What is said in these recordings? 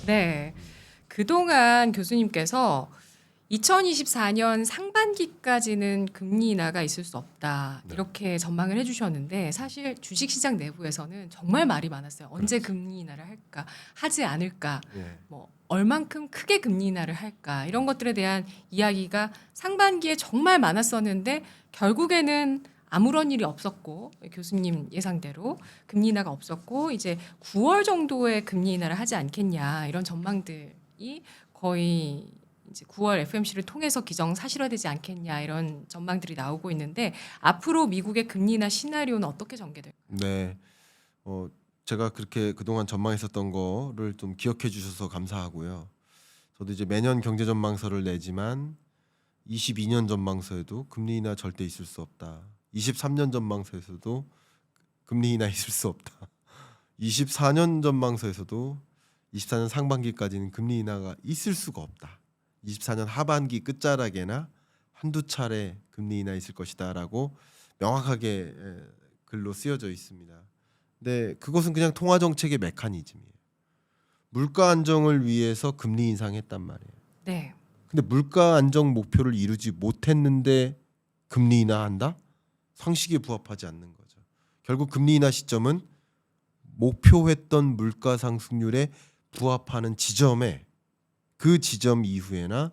네. 그동안 교수님께서 2024년 상반기까지는 금리 인하가 있을 수 없다. 네. 이렇게 전망을 해주셨는데 사실 주식시장 내부에서는 정말 말이 많았어요. 언제 그렇죠. 금리 인하를 할까? 하지 않을까? 예. 뭐 얼만큼 크게 금리 인하를 할까? 이런 것들에 대한 이야기가 상반기에 정말 많았었는데 결국에는 아무런 일이 없었고 교수님 예상대로 금리 인하가 없었고 이제 9월 정도에 금리 인하를 하지 않겠냐 이런 전망들이 거의 이제 9월 FMC를 통해서 기정 사실화되지 않겠냐 이런 전망들이 나오고 있는데 앞으로 미국의 금리 인하 시나리오는 어떻게 전개될까요? 네. 제가 그렇게 그동안 전망했었던 거를 좀 기억해 주셔서 감사하고요. 저도 이제 매년 경제 전망서를 내지만 22년 전망서에도 금리 인하 절대 있을 수 없다. 23년 전망서에서도 금리 인하 있을 수 없다. 24년 전망서에서도 24년 상반기까지는 금리 인하가 있을 수가 없다. 24년 하반기 끝자락에나 한두 차례 금리 인하 있을 것이다라고 명확하게 글로 쓰여져 있습니다. 근데 그것은 그냥 통화 정책의 메커니즘이에요. 물가 안정을 위해서 금리 인상했단 말이에요. 네. 근데 물가 안정 목표를 이루지 못했는데 금리 인하한다? 상식에 부합하지 않는 거죠. 결국 금리 인하 시점은 목표했던 물가 상승률에 부합하는 지점에 그 지점 이후에나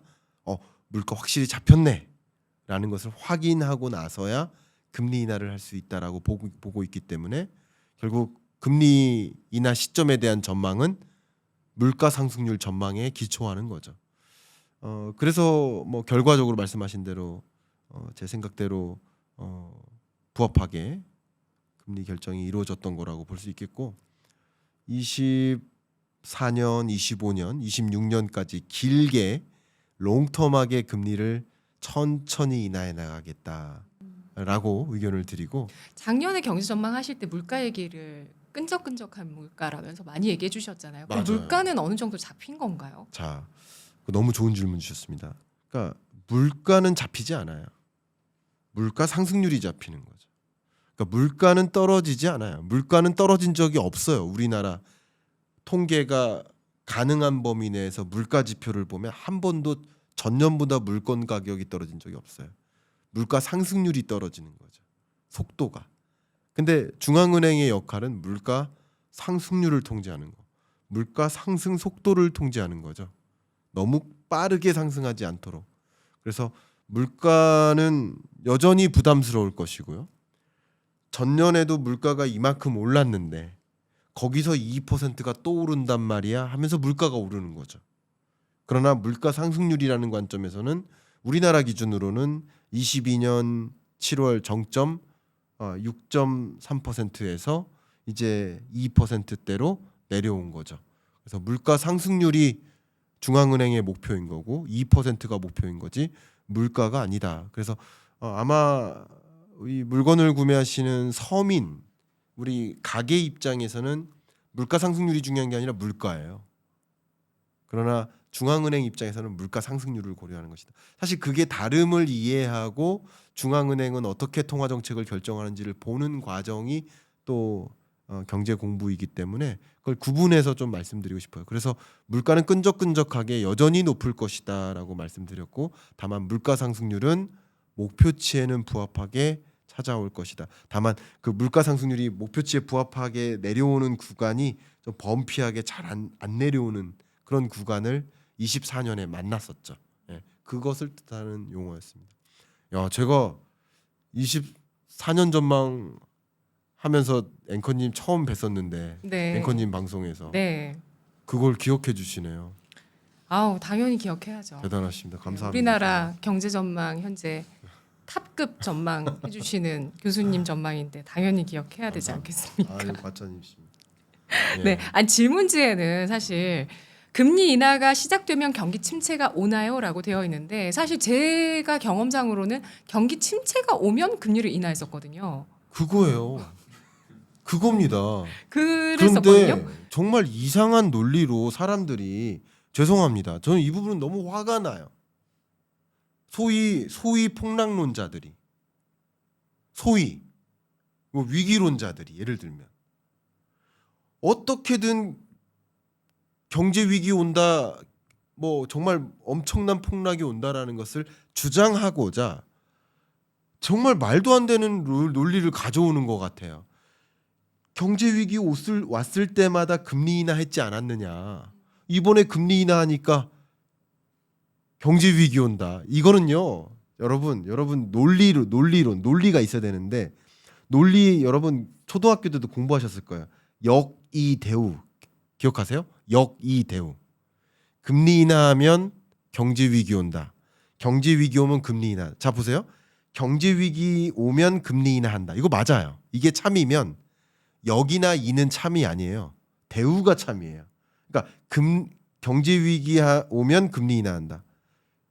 물가 확실히 잡혔네라는 것을 확인하고 나서야 금리 인하를 할 수 있다라고 보고 있기 때문에 결국 금리 인하 시점에 대한 전망은 물가 상승률 전망에 기초하는 거죠. 그래서 뭐 결과적으로 말씀하신 대로 제 생각대로 부합하게 금리 결정이 이루어졌던 거라고 볼 수 있겠고 24년, 25년, 26년까지 길게 롱텀하게 금리를 천천히 인하해 나가겠다라고 의견을 드리고 작년에 경제 전망하실 때 물가 얘기를 끈적끈적한 물가라면서 많이 얘기해 주셨잖아요. 그럼 맞아요. 물가는 어느 정도 잡힌 건가요? 자, 너무 좋은 질문 주셨습니다. 그러니까 물가는 잡히지 않아요. 물가 상승률이 잡히는 거죠. 그러니까 물가는 떨어지지 않아요. 물가는 떨어진 적이 없어요. 우리나라 통계가 가능한 범위 내에서 물가 지표를 보면 한 번도 전년보다 물건 가격이 떨어진 적이 없어요. 물가 상승률이 떨어지는 거죠. 속도가. 근데 중앙은행의 역할은 물가 상승률을 통제하는 거. 물가 상승 속도를 통제하는 거죠. 너무 빠르게 상승하지 않도록. 그래서 물가는 여전히 부담스러울 것이고요. 전년에도 물가가 이만큼 올랐는데 거기서 2%가 또 오른단 말이야 하면서 물가가 오르는 거죠. 그러나 물가 상승률이라는 관점에서는 우리나라 기준으로는 22년 7월 정점 6.3%에서 이제 2%대로 내려온 거죠. 그래서 물가 상승률이 중앙은행의 목표인 거고 2%가 목표인 거지 물가가 아니다. 그래서 아마 이 물건을 구매하시는 서민 우리 가게 입장에서는 물가 상승률이 중요한 게 아니라 물가예요. 그러나 중앙은행 입장에서는 물가 상승률을 고려하는 것이다. 사실 그게 다름을 이해하고 중앙은행은 어떻게 통화 정책을 결정하는지를 보는 과정이 또 경제 공부이기 때문에 그걸 구분해서 좀 말씀드리고 싶어요. 그래서 물가는 끈적끈적하게 여전히 높을 것이다라고 말씀드렸고 다만 물가 상승률은 목표치에는 부합하게 찾아올 것이다. 다만 그 물가 상승률이 목표치에 부합하게 내려오는 구간이 좀 범피하게 잘 안 내려오는 그런 구간을 24년에 만났었죠. 예, 그것을 뜻하는 용어였습니다. 야, 제가 24년 전망 하면서 앵커님 처음 뵀었는데 네. 앵커님 방송에서 네. 그걸 기억해 주시네요. 아우 당연히 기억해야죠. 대단하십니다. 감사합니다. 우리나라 경제 전망 현재 탑급 전망 해주시는 교수님 전망인데 당연히 기억해야 되지 감사합니다. 않겠습니까? 아유, 과찬이십니다. 예. 네, 아니 질문지에는 사실 금리 인하가 시작되면 경기 침체가 오나요?라고 되어 있는데 사실 제가 경험상으로는 경기 침체가 오면 금리를 인하했었거든요. 그거예요. 그겁니다. 그랬었거든요. 그런데 정말 이상한 논리로 사람들이 죄송합니다. 저는 이 부분은 너무 화가 나요. 소위 폭락론자들이 소위 뭐 위기론자들이 예를 들면 어떻게든 경제 위기 온다, 뭐 정말 엄청난 폭락이 온다라는 것을 주장하고자 정말 말도 안 되는 논리를 가져오는 것 같아요. 경제 위기 왔을 때마다 금리 인하 했지 않았느냐. 이번에 금리 인하하니까 경제 위기 온다. 이거는요, 여러분 논리가 있어야 되는데 논리 여러분 초등학교 때도 공부하셨을 거예요. 역이대우 기억하세요? 역이대우. 금리 인하하면 경제 위기 온다. 경제 위기 오면 금리 인하. 자 보세요. 경제 위기 오면 금리 인하한다. 이거 맞아요. 이게 참이면 역이나 이는 참이 아니에요. 대우가 참이에요. 그러니까 경제 위기 오면 금리 인하한다.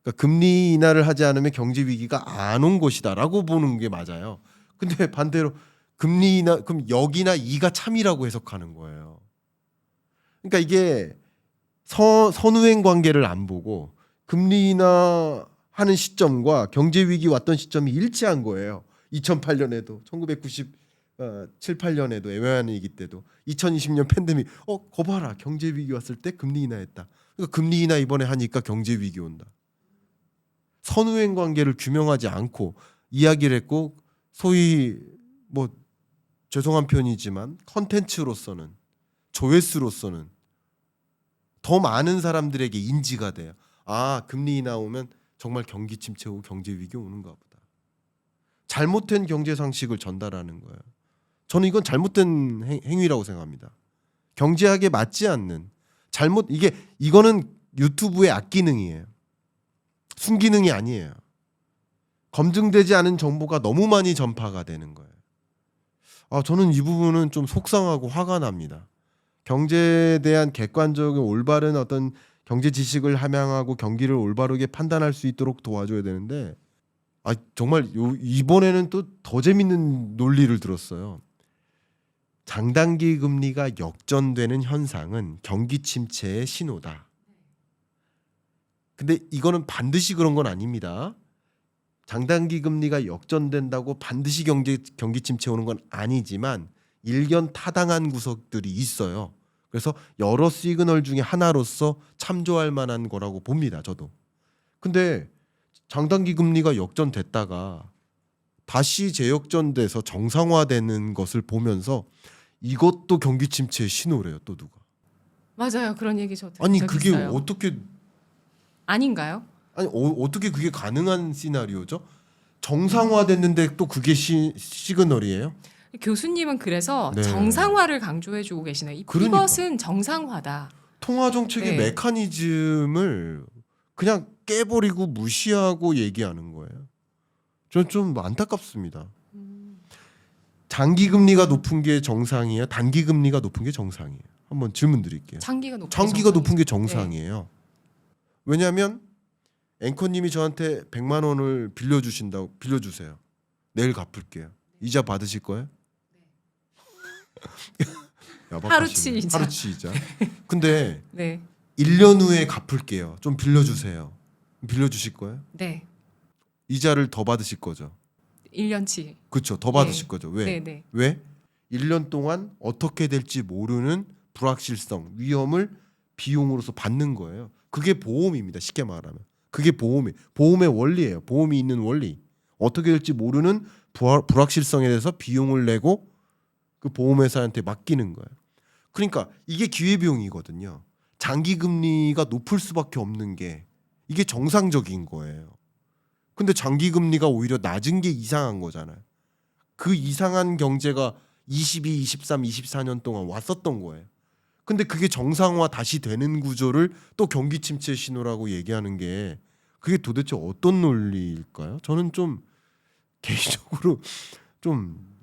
그러니까 금리 인하를 하지 않으면 경제 위기가 안 온 것이다라고 보는 게 맞아요. 근데 반대로 금리 인하 그럼 역이나 이가 참이라고 해석하는 거예요. 그러니까 이게 선후행 관계를 안 보고 금리 인하하는 시점과 경제 위기 왔던 시점이 일치한 거예요. 2008년에도 1997, 8년에도 애매한 위기 때도 2020년 팬데믹 거 봐라 경제 위기 왔을 때 금리 인하했다. 그러니까 금리 인하 이번에 하니까 경제 위기 온다. 선후행 관계를 규명하지 않고 이야기를 했고 소위 뭐 죄송한 표현이지만 컨텐츠로서는 조회수로서는 더 많은 사람들에게 인지가 돼요. 아 금리 인하 오면 정말 경기 침체 오고 경제 위기 오는가 보다. 잘못된 경제 상식을 전달하는 거예요. 저는 이건 잘못된 행위라고 생각합니다. 경제학에 맞지 않는 이거는 유튜브의 악기능이에요. 순기능이 아니에요. 검증되지 않은 정보가 너무 많이 전파가 되는 거예요. 저는 이 부분은 좀 속상하고 화가 납니다. 경제에 대한 객관적인 올바른 어떤 경제 지식을 함양하고 경기를 올바르게 판단할 수 있도록 도와줘야 되는데 정말 이번에는 또 더 재밌는 논리를 들었어요. 장단기 금리가 역전되는 현상은 경기 침체의 신호다. 근데 이거는 반드시 그런 건 아닙니다. 장단기 금리가 역전된다고 반드시 경기 침체 오는 건 아니지만 일견 타당한 구석들이 있어요. 그래서 여러 시그널 중에 하나로서 참조할 만한 거라고 봅니다. 저도. 근데 장단기 금리가 역전됐다가 다시 재역전돼서 정상화되는 것을 보면서 이것도 경기 침체의 신호래요. 또 누가. 맞아요. 그런 얘기 저도 아니 적 그게 있어요. 어떻게 아닌가요? 아니 어떻게 그게 가능한 시나리오죠? 정상화됐는데 또 그게 시그널이에요? 교수님은 그래서 네. 정상화를 강조해주고 계시네요. 이 그러니까. 피벗은 정상화다. 통화 정책의 네. 메커니즘을 그냥 깨버리고 무시하고 얘기하는 거예요. 저는 좀 안타깝습니다. 장기 금리가 높은 게 정상이에요? 단기 금리가 높은 게 정상이에요? 한번 질문 드릴게요. 장기가 높은 장기가 높은 게 네. 정상이에요. 왜냐하면 앵커님이 저한테 100만 원을 빌려주세요. 내일 갚을게요. 이자 받으실 거예요? 하루치 이자. 하루치 이자. 근데 네. 1년 후에 갚을게요. 좀 빌려주세요. 빌려주실 거예요? 네. 이자를 더 받으실 거죠. 1년치. 그렇죠. 더 받으실 거죠. 왜? 네, 네. 왜? 1년 동안 어떻게 될지 모르는 불확실성, 위험을 비용으로서 받는 거예요. 그게 보험입니다. 쉽게 말하면. 그게 보험의 원리예요. 보험이 있는 원리. 어떻게 될지 모르는 불확실성에 대해서 비용을 내고 그 보험회사한테 맡기는 거예요. 그러니까 이게 기회비용이거든요. 장기 금리가 높을 수밖에 없는 게 이게 정상적인 거예요. 근데 장기 금리가 오히려 낮은 게 이상한 거잖아요. 그 이상한 경제가 22, 23, 24년 동안 왔었던 거예요. 근데 그게 정상화 다시 되는 구조를 또 경기 침체 신호라고 얘기하는 게 그게 도대체 어떤 논리일까요? 저는 좀 개인적으로 좀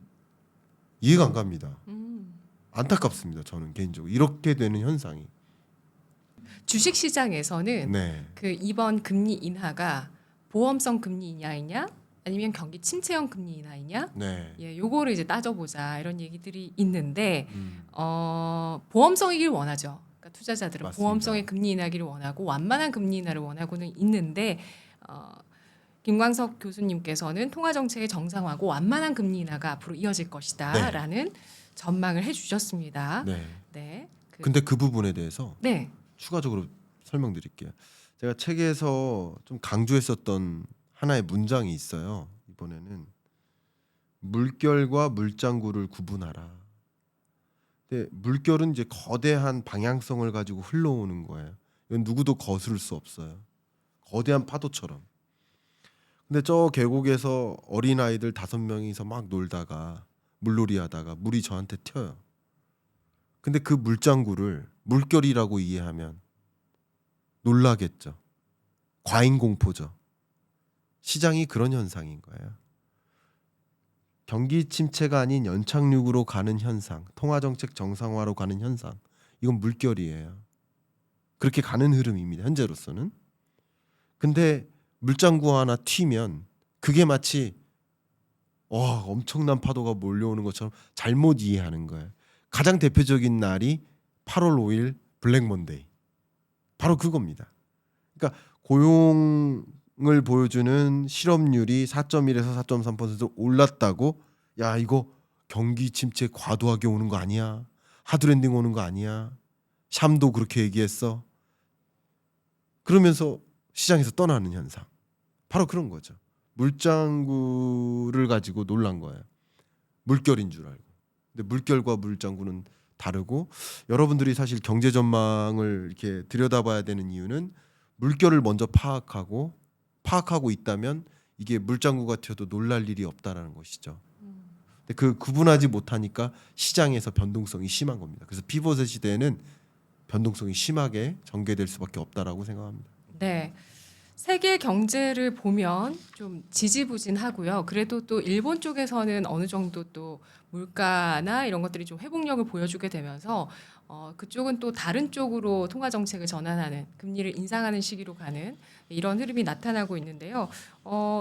이해가 안 갑니다. 안타깝습니다. 저는 개인적으로 이렇게 되는 현상이. 주식 시장에서는 네. 그 이번 금리 인하가 보험성 금리 인하이냐 아니면 경기 침체형 금리 인하이냐 네. 예, 요거를 이제 따져보자 이런 얘기들이 있는데 보험성이길 원하죠. 그러니까 투자자들은 맞습니다. 보험성의 금리 인하기를 원하고 완만한 금리 인하를 원하고는 있는데 김광석 교수님께서는 통화 정책의 정상화고 완만한 금리 인하가 앞으로 이어질 것이다라는 전망을 해주셨습니다. 네. 네. 근데 그 부분에 대해서 네. 추가적으로 설명드릴게요. 제가 책에서 좀 강조했었던 하나의 문장이 있어요. 이번에는 물결과 물장구를 구분하라. 근데 물결은 이제 거대한 방향성을 가지고 흘러오는 거예요. 이건 누구도 거스를 수 없어요. 거대한 파도처럼. 근데 저 계곡에서 어린 아이들 5명이서 막 놀다가 물놀이 하다가 물이 저한테 튀어요. 근데 그 물장구를 물결이라고 이해하면 놀라겠죠. 과잉 공포죠. 시장이 그런 현상인 거예요. 경기 침체가 아닌 연착륙으로 가는 현상, 통화정책 정상화로 가는 현상, 이건 물결이에요. 그렇게 가는 흐름입니다. 현재로서는. 근데 물장구 하나 튀면 그게 마치 엄청난 파도가 몰려오는 것처럼 잘못 이해하는 거예요. 가장 대표적인 날이 8월 5일 블랙 먼데이. 바로 그겁니다. 그러니까 고용을 보여주는 실업률이 4.1에서 4.3% 올랐다고 야 이거 경기 침체 과도하게 오는 거 아니야? 하드랜딩 오는 거 아니야? 샴도 그렇게 얘기했어. 그러면서 시장에서 떠나는 현상. 바로 그런 거죠. 물장구를 가지고 놀란 거예요. 물결인 줄 알고. 근데 물결과 물장구는 다르고 여러분들이 사실 경제 전망을 이렇게 들여다봐야 되는 이유는 물결을 먼저 파악하고 있다면 이게 물장구가 튀어도 놀랄 일이 없다라는 것이죠. 근데 그 구분하지 못하니까 시장에서 변동성이 심한 겁니다. 그래서 피벗의 시대에는 변동성이 심하게 전개될 수밖에 없다라고 생각합니다. 네. 세계 경제를 보면 좀 지지부진하고요. 그래도 또 일본 쪽에서는 어느 정도 또 물가나 이런 것들이 좀 회복력을 보여주게 되면서 그쪽은 또 다른 쪽으로 통화 정책을 전환하는 금리를 인상하는 시기로 가는 이런 흐름이 나타나고 있는데요.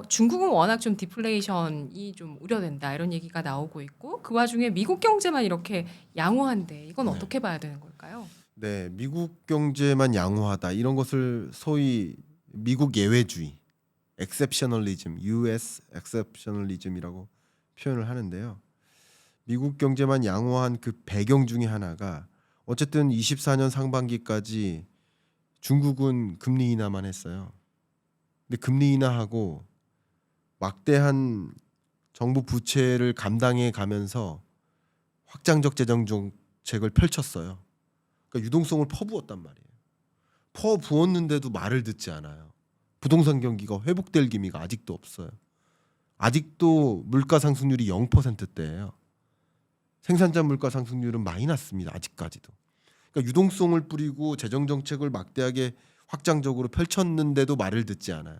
중국은 워낙 좀 디플레이션이 좀 우려된다 이런 얘기가 나오고 있고 그 와중에 미국 경제만 이렇게 양호한데 이건 네. 어떻게 봐야 되는 걸까요? 네, 미국 경제만 양호하다 이런 것을 소위 미국 예외주의, exceptionalism, US exceptionalism이라고 표현을 하는데요. 미국 경제만 양호한 그 배경 중에 하나가 어쨌든 24년 상반기까지 중국은 금리 인하만 했어요. 근데 금리 인하하고 막대한 정부 부채를 감당해 가면서 확장적 재정 정책을 펼쳤어요. 그러니까 유동성을 퍼부었단 말이에요. 퍼부었는데도 말을 듣지 않아요. 부동산 경기가 회복될 기미가 아직도 없어요. 아직도 물가 상승률이 0%대예요. 생산자 물가 상승률은 마이너스입니다. 아직까지도. 그러니까 유동성을 뿌리고 재정 정책을 막대하게 확장적으로 펼쳤는데도 말을 듣지 않아요.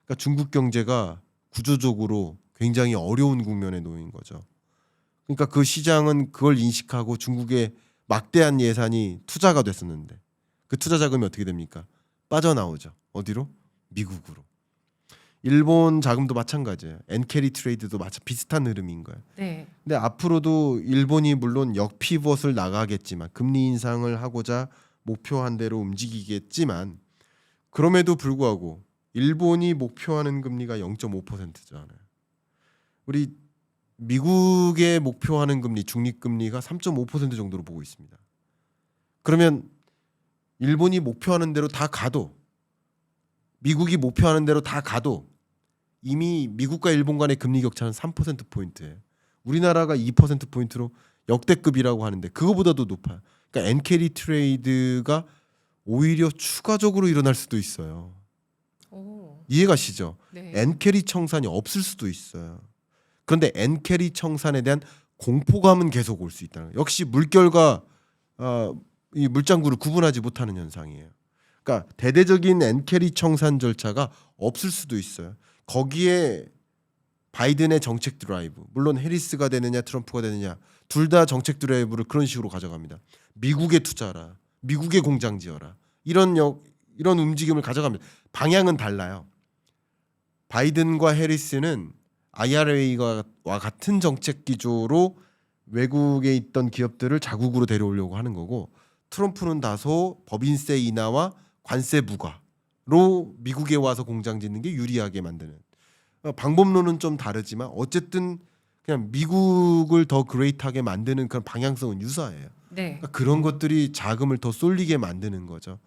그러니까 중국 경제가 구조적으로 굉장히 어려운 국면에 놓인 거죠. 그러니까 그 시장은 그걸 인식하고 중국의 막대한 예산이 투자가 됐었는데 그 투자 자금이 어떻게 됩니까? 빠져나오죠. 어디로? 미국으로. 일본 자금도 마찬가지예요. 엔캐리 트레이드도 비슷한 흐름인 거예요. 네. 근데 앞으로도 일본이 물론 역피벗을 나가겠지만 금리 인상을 하고자 목표한 대로 움직이겠지만 그럼에도 불구하고 일본이 목표하는 금리가 0.5%잖아요. 우리 미국의 목표하는 금리 중립금리가 3.5% 정도로 보고 있습니다. 그러면 일본이 목표하는 대로 다 가도 미국이 목표하는 대로 다 가도 이미 미국과 일본 간의 금리 격차는 3%포인트예요. 우리나라가 2%포인트로 역대급이라고 하는데 그거보다도 높아요. 그러니까 엔캐리 트레이드가 오히려 추가적으로 일어날 수도 있어요. 오. 이해가시죠? 네. 엔캐리 청산이 없을 수도 있어요. 그런데 엔캐리 청산에 대한 공포감은 계속 올 수 있다는 거예요. 역시 물결과 이 물장구를 구분하지 못하는 현상이에요. 그러니까 대대적인 엔캐리 청산 절차가 없을 수도 있어요. 거기에 바이든의 정책 드라이브, 물론 해리스가 되느냐 트럼프가 되느냐 둘 다 정책 드라이브를 그런 식으로 가져갑니다. 미국에 투자라, 미국에 공장 지어라 이런 움직임을 가져갑니다. 방향은 달라요. 바이든과 해리스는 IRA와 같은 정책 기조로 외국에 있던 기업들을 자국으로 데려오려고 하는 거고 트럼프는 다소 법인세 인하와 관세 부과로 미국에 와서 공장 짓는 게 유리하게 만드는 방법론은 좀 다르지만 어쨌든 그냥 미국을 더 그레이트하게 만드는 그런 방향성은 유사해요. 네. 그러니까 그런 것들이 자금을 더 쏠리게 만드는 거죠.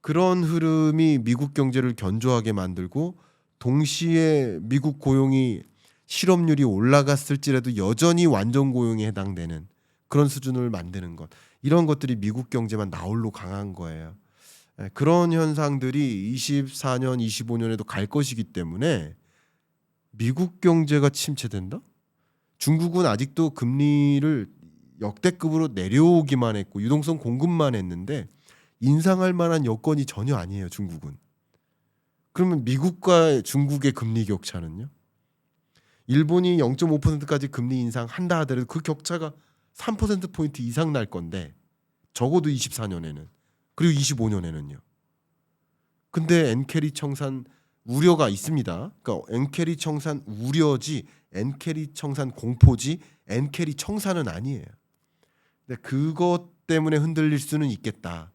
그런 흐름이 미국 경제를 견조하게 만들고 동시에 미국 고용이 실업률이 올라갔을지라도 여전히 완전 고용에 해당되는 그런 수준을 만드는 것. 이런 것들이 미국 경제만 나홀로 강한 거예요. 그런 현상들이 24년, 25년에도 갈 것이기 때문에 미국 경제가 침체된다? 중국은 아직도 금리를 역대급으로 내려오기만 했고 유동성 공급만 했는데 인상할 만한 여건이 전혀 아니에요, 중국은. 그러면 미국과 중국의 금리 격차는요? 일본이 0.5%까지 금리 인상한다 하더라도 그 격차가 3%포인트 이상 날 건데 적어도 24년에는 그리고 25년에는요. 근데 엔캐리 청산 우려가 있습니다. 그러니까 엔캐리 청산 우려지 엔캐리 청산 공포지 엔캐리 청산은 아니에요. 근데 그것 때문에 흔들릴 수는 있겠다.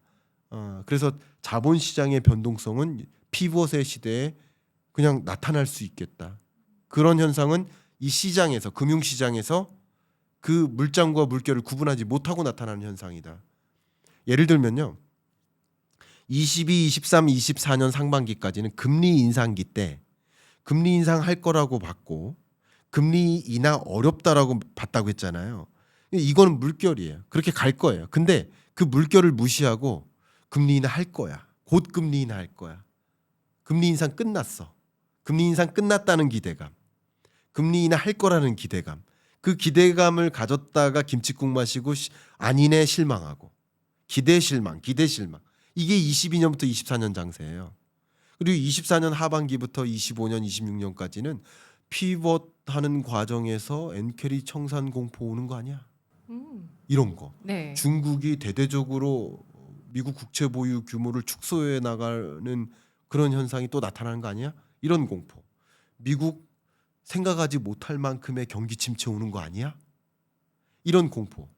그래서 자본시장의 변동성은 피벗의 시대에 그냥 나타날 수 있겠다. 그런 현상은 이 시장에서 금융시장에서 그 물장과 물결을 구분하지 못하고 나타나는 현상이다. 예를 들면요. 22, 23, 24년 상반기까지는 금리 인상기 때 금리 인상할 거라고 봤고 금리 인하 어렵다라고 봤다고 했잖아요. 이거는 물결이에요. 그렇게 갈 거예요. 근데 그 물결을 무시하고 금리 인하 할 거야. 곧 금리 인하 할 거야. 금리 인상 끝났어. 금리 인상 끝났다는 기대감. 금리 인하 할 거라는 기대감. 그 기대감을 가졌다가 김칫국 마시고 아니네 실망하고. 기대 실망, 기대 실망. 이게 22년부터 24년 장세예요. 그리고 24년 하반기부터 25년, 26년까지는 피벗하는 과정에서 엔캐리 청산 공포 오는 거 아니야? 이런 거. 네. 중국이 대대적으로 미국 국채 보유 규모를 축소해 나가는 그런 현상이 또 나타나는 거 아니야? 이런 공포. 미국 생각하지 못할 만큼의 경기 침체 오는 거 아니야? 이런 공포.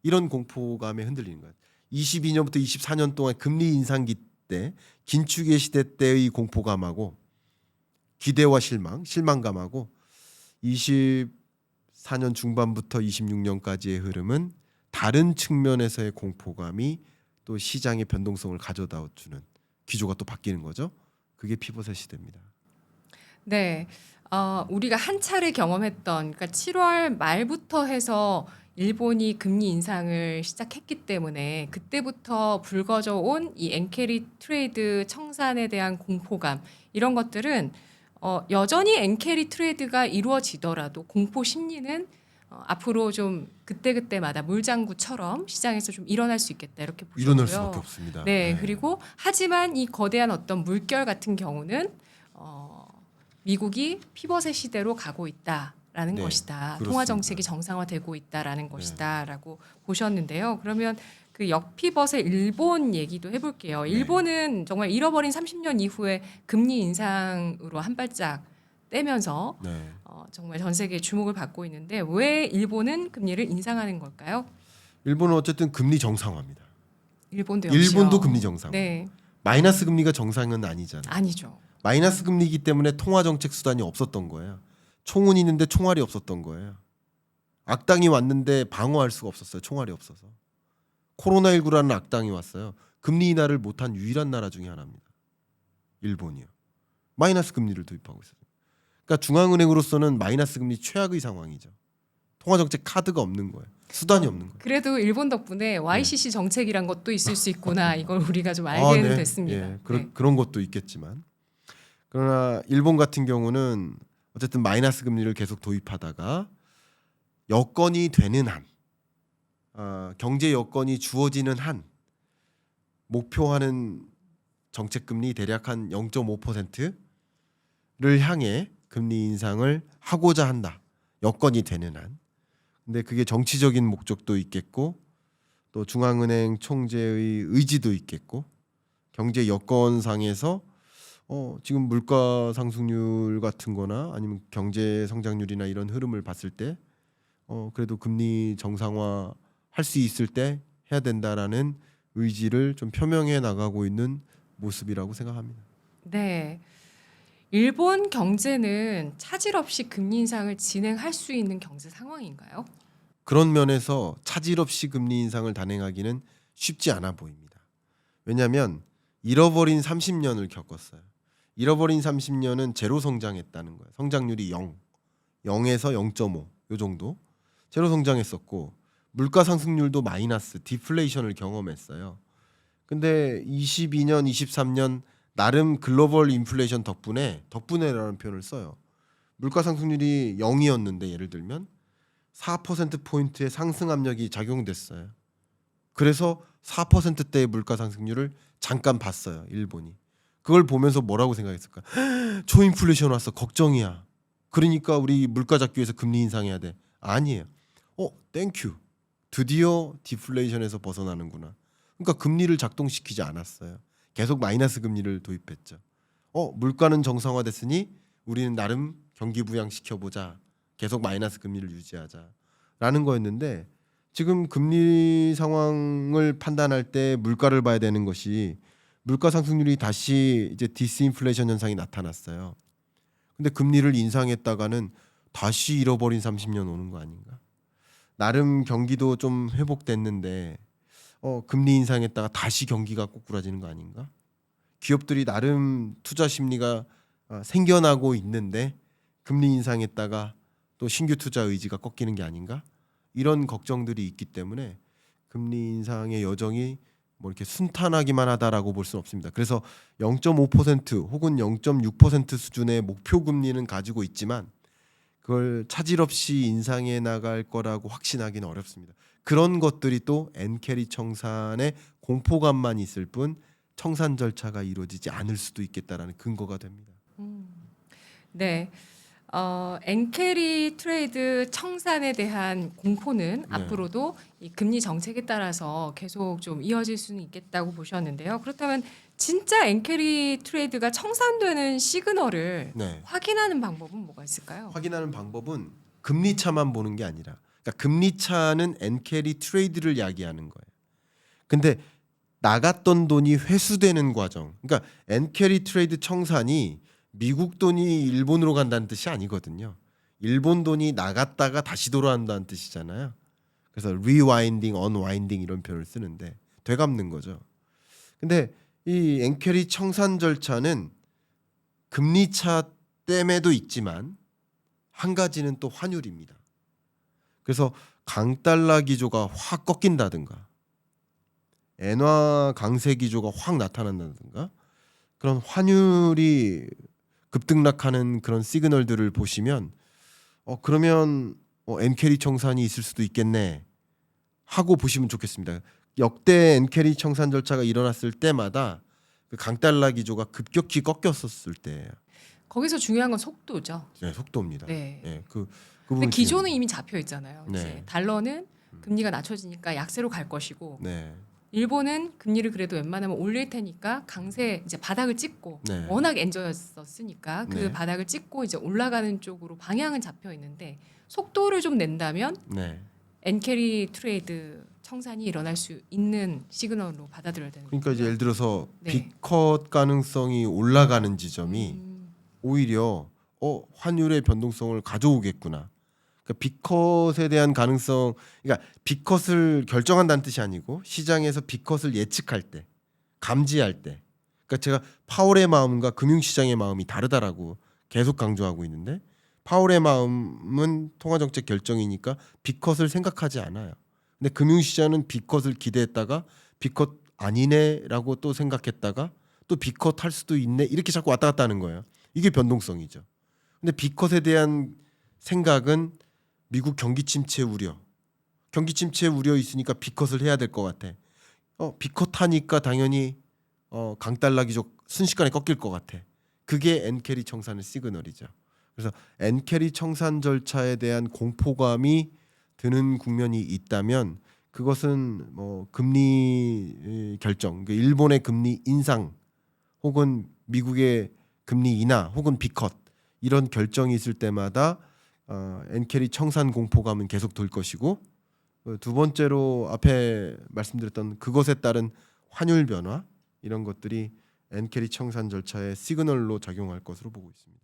이런 공포감에 흔들리는 거야. 22년부터 24년 동안 금리 인상기 때 긴축의 시대 때의 공포감하고 기대와 실망, 실망감하고 24년 중반부터 26년까지의 흐름은 다른 측면에서의 공포감이 또 시장의 변동성을 가져다 주는 기조가 또 바뀌는 거죠. 그게 피벗의 시대입니다. 네. 우리가 한 차례 경험했던 그러니까 7월 말부터 해서 일본이 금리 인상을 시작했기 때문에 그때부터 불거져 온 이 엔캐리 트레이드 청산에 대한 공포감 이런 것들은 여전히 엔캐리 트레이드가 이루어지더라도 공포 심리는 앞으로 좀 그때그때마다 물장구처럼 시장에서 좀 일어날 수 있겠다 이렇게 보시고요. 일어날 수밖에 없습니다. 네, 그리고 하지만 이 거대한 어떤 물결 같은 경우는 미국이 피벗의 시대로 가고 있다라는 네, 것이다. 그렇습니다. 통화 정책이 정상화되고 있다라는 것이다라고 보셨는데요. 그러면 그 역피벗의 일본 얘기도 해볼게요. 일본은 정말 잃어버린 30년 이후에 금리 인상으로 한 발짝 떼면서 네. 정말 전 세계 주목을 받고 있는데 왜 일본은 금리를 인상하는 걸까요? 일본은 어쨌든 금리 정상화입니다. 일본도 역시요. 일본도 금리 정상화. 네, 마이너스 금리가 정상은 아니잖아요. 아니죠. 마이너스 금리이기 때문에 통화 정책 수단이 없었던 거예요. 총은 있는데 총알이 없었던 거예요. 악당이 왔는데 방어할 수가 없었어요. 총알이 없어서. 코로나19라는 악당이 왔어요. 금리 인하를 못한 유일한 나라 중에 하나입니다. 일본이요. 마이너스 금리를 도입하고 있어요. 그러니까 중앙은행으로서는 마이너스 금리 최악의 상황이죠. 통화 정책 카드가 없는 거예요. 수단이 없는 거예요. 그래도 일본 덕분에 YCC 정책이란 것도 있을 수 있구나 이걸 우리가 좀 알게는 네. 됐습니다. 예, 네. 그런 것도 있겠지만 그러나 일본 같은 경우는 어쨌든 마이너스 금리를 계속 도입하다가 여건이 되는 한 경제 여건이 주어지는 한 목표하는 정책 금리 대략 한 0.5%를 향해 금리 인상을 하고자 한다. 여건이 되는 한. 근데 그게 정치적인 목적도 있겠고 또 중앙은행 총재의 의지도 있겠고 경제 여건상에서 지금 물가 상승률 같은 거나 아니면 경제 성장률이나 이런 흐름을 봤을 때 그래도 금리 정상화 할 수 있을 때 해야 된다라는 의지를 좀 표명해 나가고 있는 모습이라고 생각합니다. 네. 일본 경제는 차질 없이 금리 인상을 진행할 수 있는 경제 상황인가요? 그런 면에서 차질 없이 금리 인상을 단행하기는 쉽지 않아 보입니다. 왜냐하면 잃어버린 30년을 겪었어요. 잃어버린 30년은 제로 성장했다는 거예요. 성장률이 0, 0에서 0.5 요 정도 제로 성장했었고 물가 상승률도 마이너스 디플레이션을 경험했어요. 근데 22년, 23년 나름 글로벌 인플레이션 덕분에라는 표현을 써요. 물가 상승률이 0이었는데 예를 들면 4%포인트의 상승 압력이 작용됐어요. 그래서 4%대의 물가 상승률을 잠깐 봤어요. 일본이. 그걸 보면서 뭐라고 생각했을까? 초인플레이션 왔어. 걱정이야. 그러니까 우리 물가 잡기 위해서 금리 인상해야 돼. 아니에요. 땡큐. 드디어 디플레이션에서 벗어나는구나. 그러니까 금리를 작동시키지 않았어요. 계속 마이너스 금리를 도입했죠. 물가는 정상화됐으니 우리는 나름 경기 부양시켜보자. 계속 마이너스 금리를 유지하자라는 거였는데 지금 금리 상황을 판단할 때 물가를 봐야 되는 것이 물가 상승률이 다시 이제 디스인플레이션 현상이 나타났어요. 근데 금리를 인상했다가는 다시 잃어버린 30년 오는 거 아닌가? 나름 경기도 좀 회복됐는데 금리 인상했다가 다시 경기가 꼬꾸라지는 거 아닌가? 기업들이 나름 투자 심리가 생겨나고 있는데 금리 인상했다가 또 신규 투자 의지가 꺾이는 게 아닌가? 이런 걱정들이 있기 때문에 금리 인상의 여정이 뭐 이렇게 순탄하기만 하다라고 볼 수는 없습니다. 그래서 0.5% 혹은 0.6% 수준의 목표 금리는 가지고 있지만 그걸 차질 없이 인상해 나갈 거라고 확신하기는 어렵습니다. 그런 것들이 또 엔캐리 청산의 공포감만 있을 뿐 청산 절차가 이루어지지 않을 수도 있겠다라는 근거가 됩니다. 네. 엔캐리 트레이드 청산에 대한 공포는 네. 앞으로도 이 금리 정책에 따라서 계속 좀 이어질 수는 있겠다고 보셨는데요. 그렇다면 진짜 엔캐리 트레이드가 청산되는 시그널을 네. 확인하는 방법은 뭐가 있을까요? 확인하는 방법은 금리 차만 보는 게 아니라 그러니까 금리 차는 엔캐리 트레이드를 야기하는 거예요. 근데 나갔던 돈이 회수되는 과정. 그러니까 엔캐리 트레이드 청산이 미국 돈이 일본으로 간다는 뜻이 아니거든요. 일본 돈이 나갔다가 다시 돌아온다는 뜻이잖아요. 그래서 리와인딩, 언와인딩 이런 표현을 쓰는데 되갚는 거죠. 근데 이 엔캐리 청산 절차는 금리 차 땜에도 있지만 한 가지는 또 환율입니다. 그래서 강달러 기조가 확 꺾인다든가 엔화 강세 기조가 확 나타난다든가 그런 환율이 급등락하는 그런 시그널들을 보시면 그러면 엔캐리 청산이 있을 수도 있겠네 하고 보시면 좋겠습니다. 역대 엔캐리 청산 절차가 일어났을 때마다 그 강달러 기조가 급격히 꺾였었을 때예요. 거기서 중요한 건 속도죠. 네, 속도입니다. 네. 예, 그 근데 부분이 기조는 중요합니다. 이미 잡혀 있잖아요. 네. 이제 달러는 금리가 낮춰지니까 약세로 갈 것이고 네, 일본은 금리를 그래도 웬만하면 올릴 테니까 강세 이제 바닥을 찍고 네. 워낙 엔저였었으니까 그 네. 바닥을 찍고 이제 올라가는 쪽으로 방향은 잡혀 있는데 속도를 좀 낸다면 네. 엔캐리 트레이드 청산이 일어날 수 있는 시그널로 받아들여야 되는 그러니까 이제 예를 들어서 네. 빅컷 가능성이 올라가는 지점이 음, 오히려 환율의 변동성을 가져오겠구나. 그러니까 빅컷에 대한 가능성, 그러니까 빅컷을 결정한다는 뜻이 아니고 시장에서 빅컷을 예측할 때, 감지할 때, 그러니까 제가 파월의 마음과 금융시장의 마음이 다르다라고 계속 강조하고 있는데 파월의 마음은 통화정책 결정이니까 빅컷을 생각하지 않아요. 근데 금융시장은 빅컷을 기대했다가 빅컷 아니네라고 또 생각했다가 또 빅컷 할 수도 있네 이렇게 자꾸 왔다 갔다 하는 거예요. 이게 변동성이죠. 근데 빅컷에 대한 생각은 미국 경기 침체 우려, 경기 침체 우려 있으니까 빅컷을 해야 될 것 같아. 빅컷 하니까 당연히 강달러 기조 순식간에 꺾일 것 같아. 그게 엔캐리 청산의 시그널이죠. 그래서 엔캐리 청산 절차에 대한 공포감이 드는 국면이 있다면 그것은 뭐 금리 결정, 그러니까 일본의 금리 인상 혹은 미국의 금리 인하 혹은 빅컷 이런 결정이 있을 때마다 엔캐리 청산 공포감은 계속 돌 것이고 두 번째로 앞에 말씀드렸던 그것에 따른 환율 변화 이런 것들이 엔캐리 청산 절차의 시그널로 작용할 것으로 보고 있습니다.